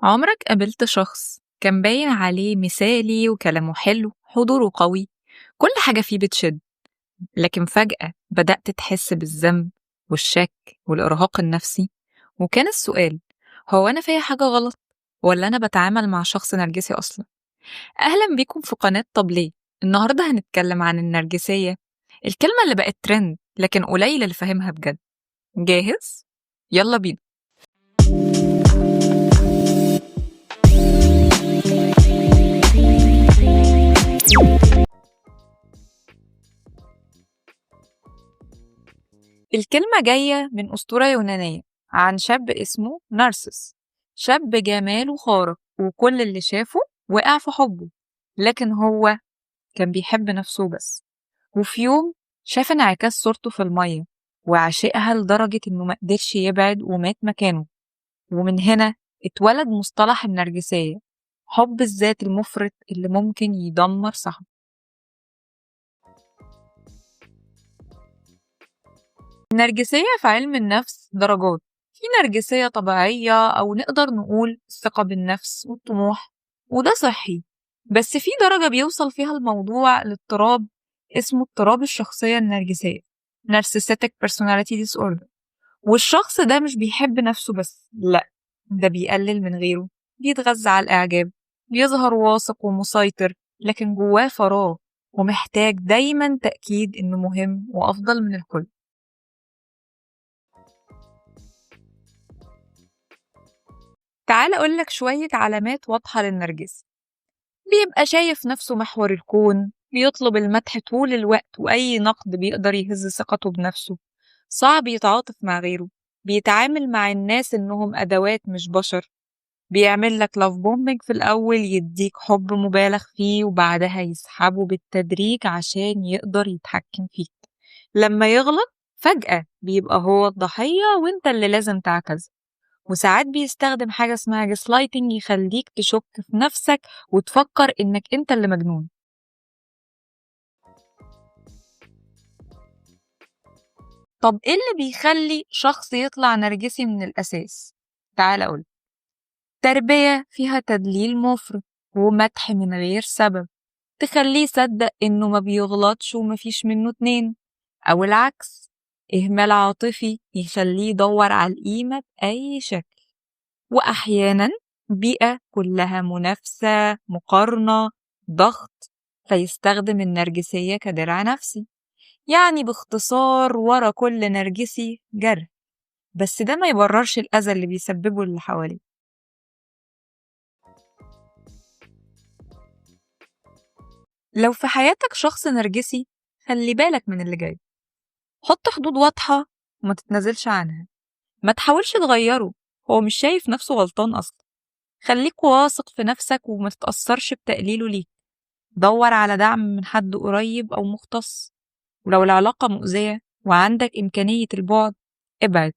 عمرك قابلت شخص كان باين عليه مثالي وكلامه حلو، حضوره قوي، كل حاجة فيه بتشد، لكن فجأة بدأت تحس بالذنب والشك والإرهاق النفسي؟ وكان السؤال: هو أنا فيا حاجة غلط ولا أنا بتعامل مع شخص نرجسي أصلا؟ أهلا بيكم في قناة طب ليه؟ النهاردة هنتكلم عن النرجسية، الكلمة اللي بقت ترند لكن قليل اللي فاهمها بجد. جاهز؟ يلا بينا. الكلمة جاية من أسطورة يونانية عن شاب اسمه نارسس، شاب جماله خارق وكل اللي شافه وقع في حبه، لكن هو كان بيحب نفسه بس. وفي يوم شاف انعكاس صورته في المية وعشقها لدرجة إنه مقدرش يبعد ومات مكانه. ومن هنا اتولد مصطلح النرجسية، حب الذات المفرط اللي ممكن يدمر صاحبه. النرجسية في علم النفس درجات، في نرجسية طبيعية أو نقدر نقول الثقة بالنفس والطموح، وده صحي. بس في درجة بيوصل فيها الموضوع لاضطراب اسمه اضطراب الشخصية النرجسية Narcissistic Personality Disorder. والشخص ده مش بيحب نفسه بس، لأ، ده بيقلل من غيره، بيتغذى على الإعجاب، بيظهر واثق ومسيطر، لكن جواه فراغ ومحتاج دايما تأكيد إنه مهم وأفضل من الكل. تعال أقولك شوية علامات واضحة للنرجسي: بيبقى شايف نفسه محور الكون، بيطلب المدح طول الوقت وأي نقد بيقدر يهز ثقته بنفسه، صعب يتعاطف مع غيره، بيتعامل مع الناس إنهم أدوات مش بشر، بيعمل لك لاف بومبينج في الأول، يديك حب مبالغ فيه وبعدها يسحبه بالتدريج عشان يقدر يتحكم فيك. لما يغلط فجأة بيبقى هو الضحية وانت اللي لازم تعتذر. وساعات بيستخدم حاجة اسمها جسلايتنج يخليك تشك في نفسك وتفكر إنك أنت اللي مجنون. طب إيه اللي بيخلي شخص يطلع نرجسي من الأساس؟ تعال أقول: تربية فيها تدليل مفرط ومدح من غير سبب تخليه يصدق إنه ما بيغلطش ومفيش منه اتنين، أو العكس، إهمال عاطفي يخليه يدور على القيمة بأي شكل. وأحيانا بيئة كلها منافسة، مقارنة، ضغط، فيستخدم النرجسية كدرع نفسي. يعني باختصار ورا كل نرجسي جرح، بس ده ما يبررش الأذى اللي بيسببه اللي حواليه. لو في حياتك شخص نرجسي خلي بالك من اللي جاي: حط حدود واضحة وما تتنازلش عنها، ما تحاولش تغيره، هو مش شايف نفسه غلطان أصلا. خليك واثق في نفسك وما تتأثرش بتقليله ليك، دور على دعم من حد قريب أو مختص. ولو العلاقة مؤذية وعندك إمكانية البعد ابعد،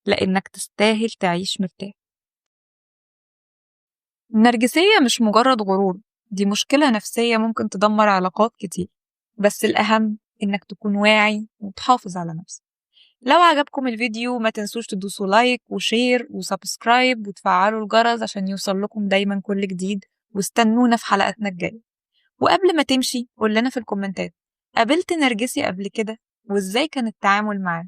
لأنك تستاهل تعيش مرتاح. النرجسية مش مجرد غرور، دي مشكلة نفسية ممكن تدمر علاقات كتير، بس الأهم إنك تكون واعي وتحافظ على نفسك. لو عجبكم الفيديو ما تنسوش تدوسوا لايك وشير وسبسكرايب وتفعلوا الجرس عشان يوصل لكم دايما كل جديد، واستنونا في حلقاتنا الجاية. وقبل ما تمشي قول لنا في الكومنتات: قابلت نرجسي قبل كده وإزاي كان التعامل معاه؟